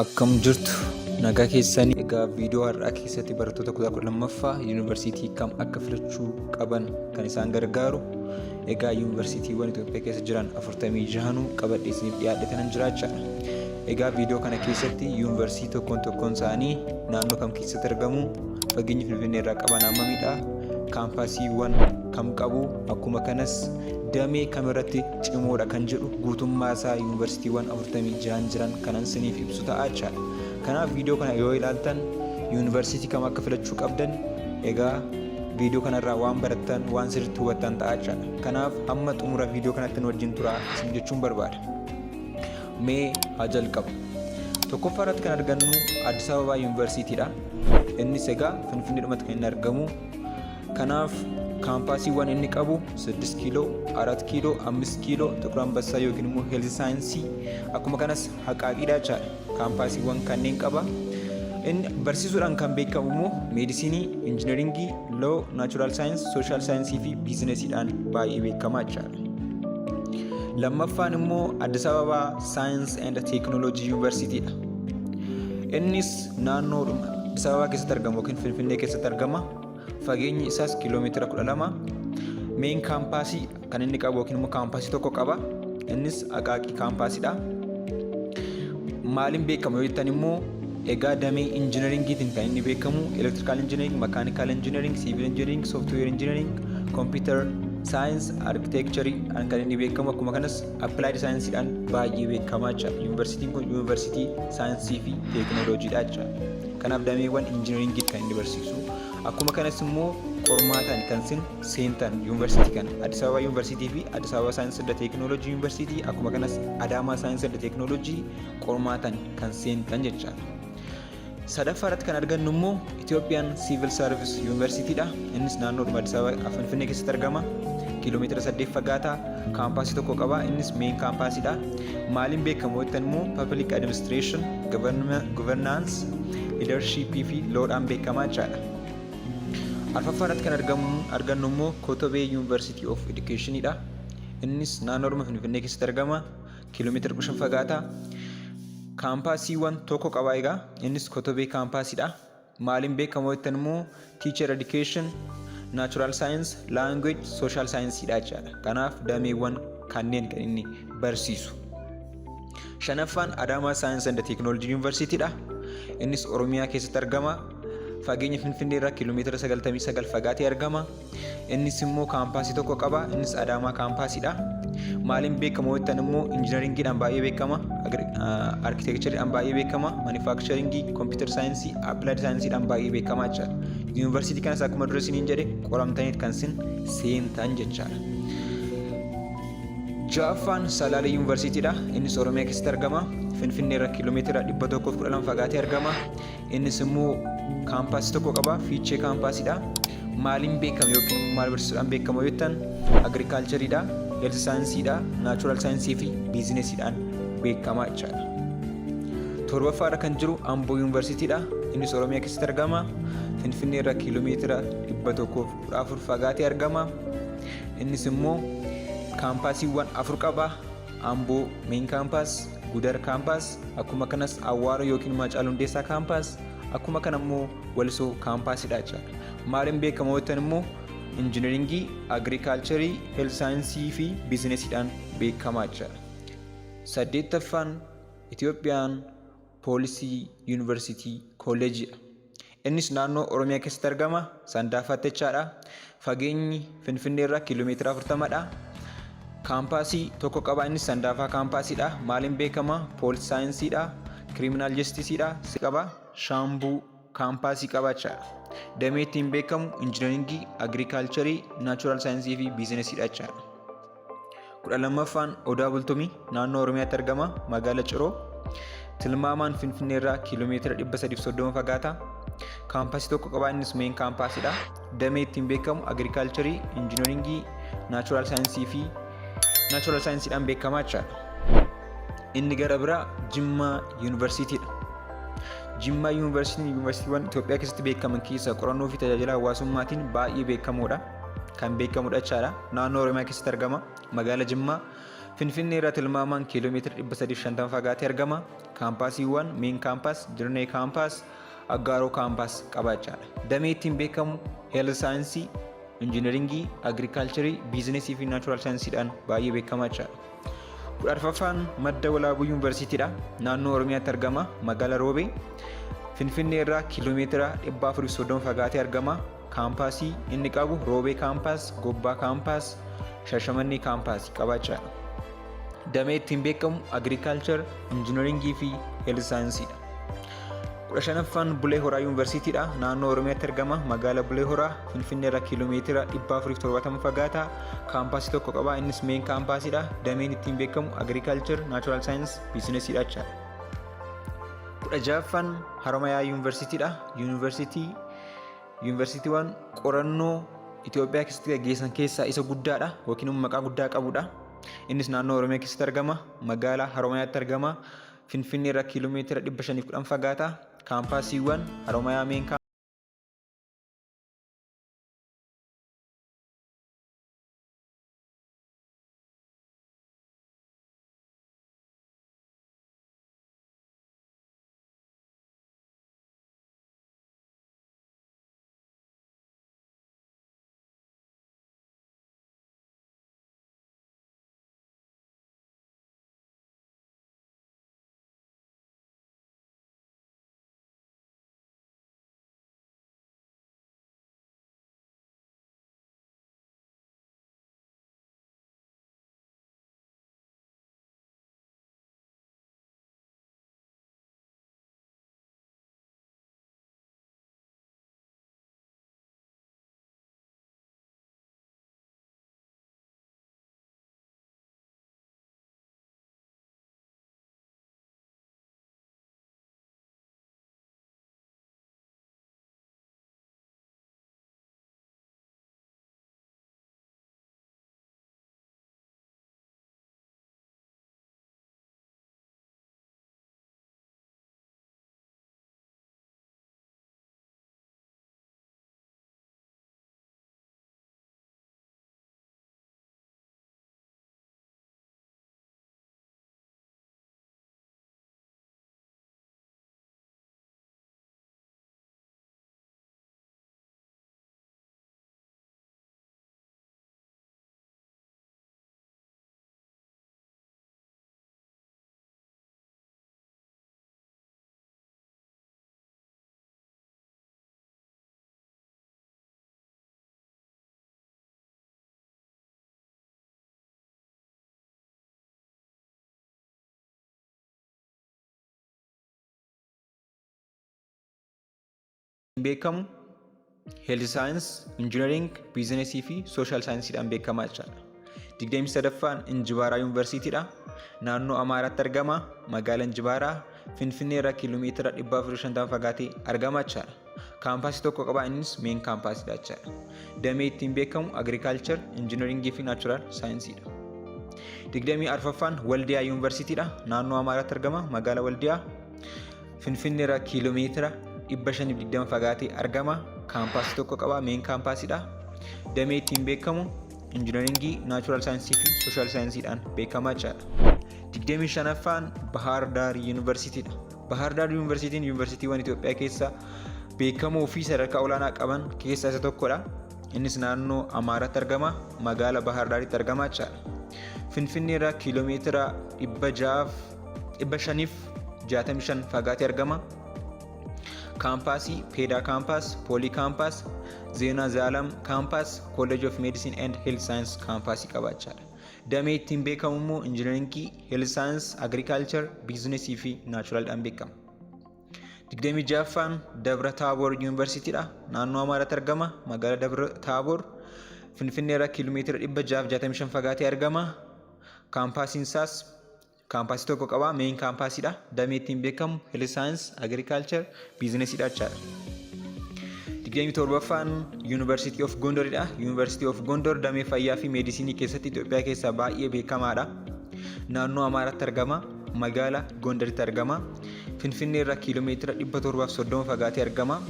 Akkam jirtu nagaa keessanii. Egaa viidiyoo har'aa keessatti barattoota kutaa 12ffaa yuunivarsiitii kam akka filachuu qaban kan isaan gargaaru. Egaa yuunivarsiitiiwwan Itoophiyaa keessa jiran 46 qabadhee isiniif dhiyaadhatan jiraachaa. Egaa viidiyoo kana keessatti yuunivarsiitii tokkoon isaanii naannoo kam keessatti argamu, fageenyi Finfinnee irraa qaban hammamidha, kaampaasiiwwan kam qabu, akkuma kanas damee kamirratti cimoodha kan jedhu guutummaa isaa yuunivarsiitiiwwan 46 jiran kanan isiniif ibsu ta'a jechaadha. Kanaaf viidiyoo kana yoo ilaaltan yuunivarsiitii kam akka filachuu qabdan egaa viidiyoo kanarraa waan barattan waan sirriitti hubattan ta'a jechaadha. Kanaaf amma xumura viidiyoo kanatti nu wajjin turaa isin jechuun barbaada. Mee haa jalqabu. Tokkoffaa irratti kan argannu Addis Ababaa yuunivarsiitiidha. Innis egaa Finfinneedhumatti kan inni argamu. Kanaaf kaampaasiiwwan inni qabu 6 kiiloo, 4 kiiloo, 5 kiiloo, Xiquur Ambassaa yookiin immoo Heelzi Saayinsii akkuma kanas Haqaaqiidha jechaadha. Kaampaasiiwwan kanneen qaba. Inni barsiisuudhaan kan beekamu immoo meedisinii, injineringii, loo, naachuraal saayinsii, sooshaal saayinsii fi biizinesiidhaan baay'ee beekamaa jechaadha. Lammaffaan immoo Addis Ababaa Saayinsii and Teekinooloojii Yuunivarsiitiidha. Innis naannoodhuma Addis Ababaa keessatti argama yookiin Finfinnee keessatti argama. Fageenyi isaas kiiloomeetira 12. Meen kaampaasii kan inni qabu yookiin immoo kaampaasii tokko qaba. Innis Haqaaqii kaampaasiidha. Maaliin beekama yoo jettan immoo egaa damee injineeringiitiin kan inni beekamu elektirikaal injineering, makaanikaal injineering, siivil injineering, sooftiweer injineering, kompiitar saayins, arkiteekcharii kan inni beekamu akkuma kanas appilaayid saayinsiidhaan baay'ee beekamaa jira. Yuunivarsiitiin kun yuunivarsiitii saayinsii fi teekinooloojiidha jira. Kanaaf dameewwan injineeringii kan inni barsiisu. Akkuma kanas immoo qormaataan kan isin seentan yuunivarsiitii kana Addis Ababaa yuunivarsiitii fi Addis Ababaa Saayinsii and Teekinooloojii yuunivarsiitii akkuma kanas Adaamaa Saayinsii and Teekinooloojii qormaataan kan seentan jechaadha. Sadaffaa irratti kan argannu immoo Itoophiyaan Siivil Sarviis yuunivarsiitiidha. Innis naannoodhuma Addis Ababaa Finfinnee keessatti argama. Kiiloomeetira 8 fagaata. Kaampaasii tokko qaba. Innis meen kaampaasiidha. Maaliin beekamu yoo jettan immoo Public Administration, Governance, Leadership fi Loodhaan beekamaa jechaadha. Arfaffaa irratti kan argannu immoo Kotobee University of Educationidha. Innis naannoodhuma Finfinnee keessatti argama. Kiiloomeetira 5 fagaata. Kaampaasiiwwan tokko qaba egaa. Innis Kotobee kaampaasiidha. Maaliin beekamu yoo jettan immoo Teacher Education, Natural Science, Language, Social Scienceidha jechaadha. Kanaaf dameewwan kanneen kan inni barsiisu. Shanaffaan Adaamaa Saayinsii and Teekinooloojii Yuunivarsiitiidha. Innis Oromiyaa keessatti argama. Fageenya Finfinnee irraa kiiloomeetira 99 fagaatee argama. Innis immoo kaampaasii tokko qaba. Innis Adaamaa kaampaasiidha. Maaliin beekama yoo jettan immoo injineeringiidhaan baay'ee beekama, arkiteekchariidhaan baay'ee beekama, maanifaakcharingii, kompiitar saayinsii, appilaayid saayinsiidhaan baay'ee beekamaa jechaadha. Yuunivarsiitii kanas akkuma dura isiniin jedhe qoramtaniit kan isin seentan jechaadha. Ja'affaan Salaalee yuunivarsiitiidha. Innis Oromiyaa keessatti argama. Finfinnee irraa kiiloomeetira 112 fagaatee argama. Innis immoo kaampaasii tokko qaba. Fiichee kaampaasiidha. Maaliin beekama yookiin maal barsiisuudhaan beekama yoo jettan agirikaalchariidha, heelzi saayinsiidha, naachuraal saayinsii fi biizinesiidhaan beekamaa jechaadha. Torbaffaa irra kan jiru Amboo yuunivarsiitiidha. Innis Oromiyaa keessatti argama. Finfinnee irraa kiiloomeetira 114 fagaatee argama. Innis immoo kaampaasiiwwan 4 qaba. Amboo meen kaampaas, Gudar kaampaas, akkuma kanas Awwaaroo yookiin Haacaaluu Hundeessaa kaampaas, akkuma kana immoo Walisoo kaampaasiidha jechaadha. Maaliin beekama yoo jettan immoo injineeringii, agirikaalcharii, heelzi saayinsii fi biizinesiidhaan beekamaa jechaadha. 8ffaan Itoophiyaan Poolisii Yuunivarsiitii Kolleejiidha. Innis naannoo Oromiyaa keessatti argama. Sandaafatti jechaadha. Fageenyi Finfinnee irraa kiiloomeetira 40dha. Kaampaasii tokko qaba. Innis Sandaafaa kaampaasiidha. Maaliin beekama? Poolis saayinsiidha, kiriminaal jastisiidha qaba. Shaambuu kaampaasii qaba jechaadha. Damee ittiin beekamu injineeringii, agirikaalcharii, naachuraal saayinsii fi biizinesiidha jechaadha. 12ffaan Odaa Bultumii naannoo Oromiyaatti argama. Magaala Ciroo. Tilmaamaan Finfinnee irraa kiiloomeetira 330 fagaata. Kaampaasii tokko qaba. Innis meen kaampaasiidha. Damee ittiin beekamu agirikaalcharii, injineeringii, naachuraal saayinsii fi naachuraal saayinsiidhaan beekamaa jechaadha. Inni gara biraa Jimmaa yuunivarsiitiidha. Jimmaa yuunivarsiitiin yuunivarsiitiiwwan Itoophiyaa keessatti beekaman keessaa qorannoo fi tajaajila hawaasummaatiin baay'ee beekamoodha. Kan beekamudha jechaadha. Naannoo Oromiyaa keessatti argama. Magaala Jimmaa Finfinnee irraa tilmaamaan kiiloomeetira 350 fagaatee argama. Kaampaasiiwwan Meen Kaampaas, Dirnee Kaampaas, Aggaaroo Kaampaas qabaachaadha. Damee ittiin beekamu Heelth Saayinsii, Injiinaringii, Agirikaalcharii, Biizinesii fi Naachuraal Saayinsiidhaan baay'ee beekamaadha. 14ffaan madda walaabuu yuunivarsiitiidha. Naannoo Oromiyaatti argama. Magaalaa Roobee. Finfinnee irraa kiiloomeetira 430 fagaatee argama. Kaampaasii inni qabu Roobee Kaampaas, Gobbaa Kaampaas, Shashamannee Kaampaas qabaachaadha. Damee ittiin beekamu Agirikaalchar, Injiinaringii fi Heelth Saayinsiidha. 15ffaan Bulee Horaa yuunivarsiitiidha. Naannoo Oromiyaatti argama. Magaalaa Bulee Horaa. Finfinnee irraa kiiloomeetira 470 fagaata. Kaampaasii tokko qaba. Innis Meen Kaampaasiidha. Dameen ittiin beekamu Agirikaalchar, Naachuraal Saayins, Biizinesiidha jechaadha. 16ffaan Haromayaa yuunivarsiitiidha. Yuunivarsiitiiwwan qorannoo Itoophiyaa keessatti gaggeessan keessaa isa guddaadha yookiin maqaa guddaa qabudha. Innis naannoo Oromiyaa keessatti argama. Magaalaa Haromayaatti argama. Finfinnee irraa kiiloomeetira 510 fagaata. Kaampaasiiwwan Haromayaa Meen beekamu Heelth Saayins, Injiinaring, Biizinesii fi Sooshaal Saayinsiidhaan beekamaa jechaadha. 23ffaan Injibaaraa yuunivarsiitiidha. Naannoo Amaaraatti argama. Magaalaa Injibaaraa Finfinnee irraa kiiloomeetira 450 fagaatee argama jechaadha. Kaampaasii tokko qaba. Innis Meen Kaampaasiidha jechaadha. Damee ittiin beekamu Agirikaalchar, Injiinaringii fi Naachuraal Saayinsiidha. 24ffaan Waldiyaa yuunivarsiitiidha. Naannoo Amaaraatti argama. Magaalaa Waldiyaa Finfinnee irraa kiiloomeetira 520 fagaatee argama. Kaampaasii tokko qaba. Meen Kaampaasiidha. Damee ittiin beekamu Injiinaringii, Naachuraal Saayinsii fi Sooshaal Saayinsiidhaan beekamaa jechaadha. 25ffaan Bahaar Daar yuunivarsiitiidha. Bahaar Daar yuunivarsiitiin yuunivarsiitiiwwan Itoophiyaa keessaa beekamoo fi sadarkaa olaanaa qaban keessaa isa tokkodha. Innis naannoo Amaaraatti argama. Magaalaa Bahaar Daaritti argama jechaadha. Finfinnee irraa kiiloomeetira 565 fagaatee argama. Kaampaasii Peedaa Kaampaas, Poolii Kaampaas, Zeenaa Zaalam Kaampaas, College of Medicine and Health Science Kaampaasii qabaachaadha. Damee ittiin beekamu immoo Injiinaringii, Heelth Saayins, Agirikaalchar, Biizinesii fi Naachuraaldhaan beekama. 26ffaan Dabra Taaboor yuunivarsiitiidha. Naannoo Amaaraatti argama. Magaalaa Dabra Taaboor Finfinnee irraa kiiloomeetira 665 fagaatee argama. Kaampaasiin isaas kaampaasii tokko qaba. Meen Kaampaasiidha. Damee ittiin beekamu Heelth Saayins, Agirikaalchar, Biizinesiidha jechaadha. 27ffaan Yuunivarsiitii of Gondoridha. Yuunivarsiitii of Gondor damee fayyaa fi meedisinii keessatti Itoophiyaa keessaa baay'ee beekamaadha. Naannoo Amaaraatti argama. Magaalaa Gondoritti argama. Finfinnee irraa kiiloomeetira 730 fagaatee argama.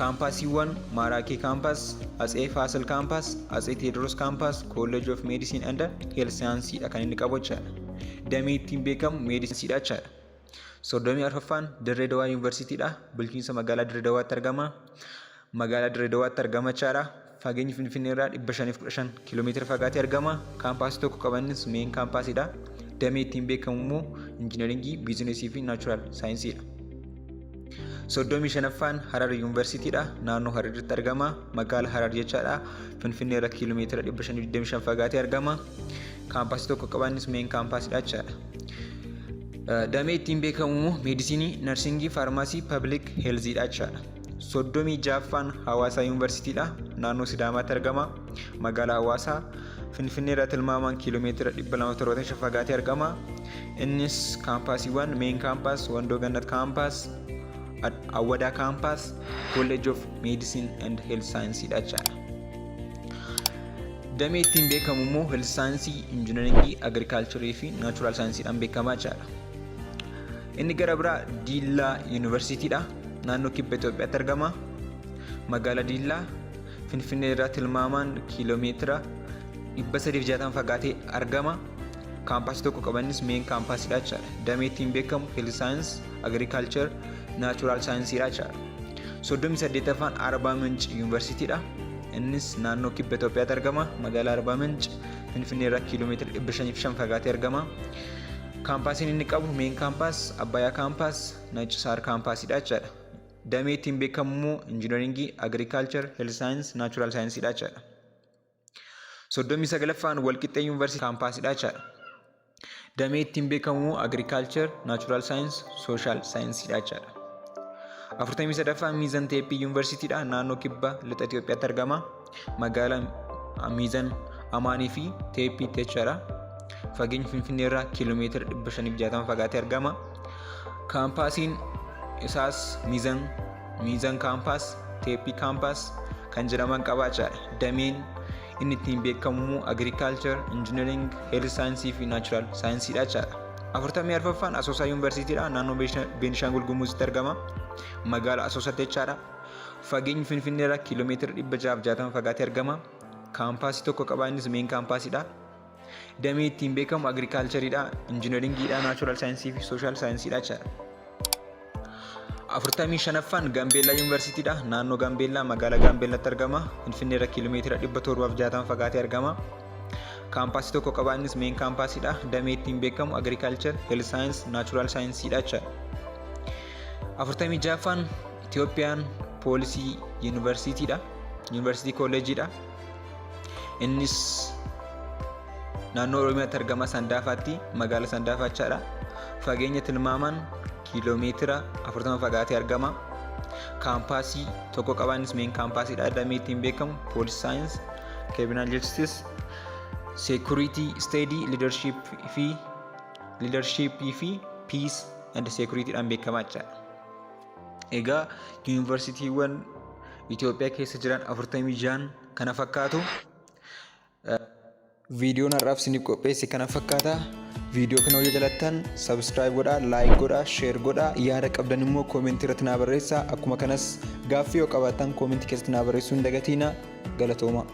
Kaampaasiiwwan Maaraakee Kaampaas, Atsee Faasal Kaampaas, Atsee Teediroos Kaampaas, College of Medicine and Health Scienceedha kan inni qabu jechaadha. Damee ittiin beekamu meedisinsiidha jechaadha. 34ffaan Dirree Dawaa Yuunivarsiitiidha. Bulchiinsa magaalaa Dirree Dawaatti argama. Magaalaa Dirree Dawaatti argama jechaadha. Fageenyi Finfinnee irraa 515 kiiloomeetira fagaatee argama. Kaampaasii tokko qabanis meen kaampaasiidha. Damee ittiin beekamu immoo injiinaringii, biizinesii fi naachuraal saayinsiidha. 35ffaan Harar Yuunivarsiitiidha. Naannoo Hararitti argama. Magaalaa Harar jechaadha. Finfinnee irraa kiiloomeetira 525 fagaatee argama. Kaampaasii tokko qabanis meen kaampaasiidha jechaadha. Damee ittiin beekamu immoo meedisinii, narsingii, faarmaasii, pabliik heelziidha jechaadha. 36ffaan Hawaasaa Yuunivarsiitiidha. Naannoo Sidaamaatti argama. Magaalaa Hawaasaa Finfinnee irraa tilmaamaan kiiloomeetira 275 fagaatee argama. Innis kaampaasiiwwan meen kaampaas, Wandoo Gannat Kaampaas, Awwadaa Kaampaas, College of Medicine and Health Scienceidha jechaadha. Damee ittiin beekamu immoo Health Science, Engineering, Agriculture fi Natural Scienceidhaan beekama jechaadha. Inni gara biraa Diillaa Yuunivarsiitiidha. Naannoo Kibba Itoophiyaatti argama. Magaalaa Diillaa Finfinnee irraa tilmaamaan kiiloomeetira 360 fagaatee argama. Kaampaasii tokko qabanis meen kaampaasiidha jechaadha. Damee ittiin beekamu Health Science, Agriculture, Natural Scienceidha jechaadha. 38ffaan Arbaa Minch Yuunivarsiitiidha. Innis naannoo Kibba Itoophiyaatti argama. Magaalaa Arbaa Minch Finfinnee irraa kiiloomeetira 505 fagaatee argama. Kaampaasiin inni qabu meen kaampaas, Abbayyaa Kaampaas, Nacci Saar Kaampaasiidha jechaadha. Damee ittiin beekamu immoo injiinaringii, Agriculture, Health Science, Natural Scienceidha jechaadha. 39ffaan Walqixxee Yuunivarsiitii Kaampaasiidha jechaadha. Damee ittiin beekamu Agriculture, Natural Science, Social Scienceidha jechaadha. 43ffaan Miizan Teeppii Yuunivarsiitiidha. Naannoo Kibba Lixa Itoophiyaatti argama. Magaalaa Miizan Amaanii fi Teeppiitti jechaadha. Fageenyi Finfinnee irraa kiiloomeetira 560 fagaatee argama. Kaampaasiin isaas Miizan Kaampaas, Teeppii Kaampaas kan jedhaman qaba jechaadha. Dameen inni ittiin beekamu Agriculture, Engineering, Health Science fi Natural Scienceidha jechaadha. 44ffaan Asoosaa Yuunivarsiitiidha. Naannoo Beenishaangul Gumuuzitti argama. Magaalaa Asoosaatti jechaadha. Fageenyi Finfinnee irraa kiiloomeetira 660 fagaatee argama. Kaampaasii tokko qaba innis meen kaampaasiidha. Damee ittiin beekamu Agricultureidha, Engineeringidha, Natural Science fi Social Scienceidha jechaadha. 45ffaan Gaambeellaa Yuunivarsiitiidha. Naannoo Gaambeellaa magaalaa Gaambeellaatti argama. Finfinnee irraa kiiloomeetira 760 fagaatee argama. Kaampaasii tokko qaba innis meen kaampaasiidha. Damee ittiin beekamu Agriculture, Health Science, Natural Scienceidha jechaadha. 46ffaan Itiyoophiyaan Poolisii Yuunivarsiitiidha. Yuunivarsiitii Kolleejiidha. Innis naannoo Oromiyaatti argama. Sandaafaatti, magaalaa Sandaafaa jechaadha. Fageenya tilmaamaan kiiloomeetira 40 fagaatee argama. Kaampaasii tokko qaba innis meen kaampaasiidha. Damee ittiin beekamu Police Science, Criminal Justice, Security Study, Leadership fi Peace and Securityidhaan beekama jechaadha. Egaa yuunivarsiitiiwwan Itoophiyaa keessa jiran 46 kana fakkaatu. Viidiyoon har'aaf isiniif qopheesse kana fakkaata. Viidiyoo kana yoo jaalattan subscribe godhaa, like godhaa, share godhaa. Yaada qabdan immoo koomentii irratti naa barreessaa. Akkuma kanas gaaffii yoo qabaattan koomentii keessatti naa barreessuu hin dagatinaa. Galatooma.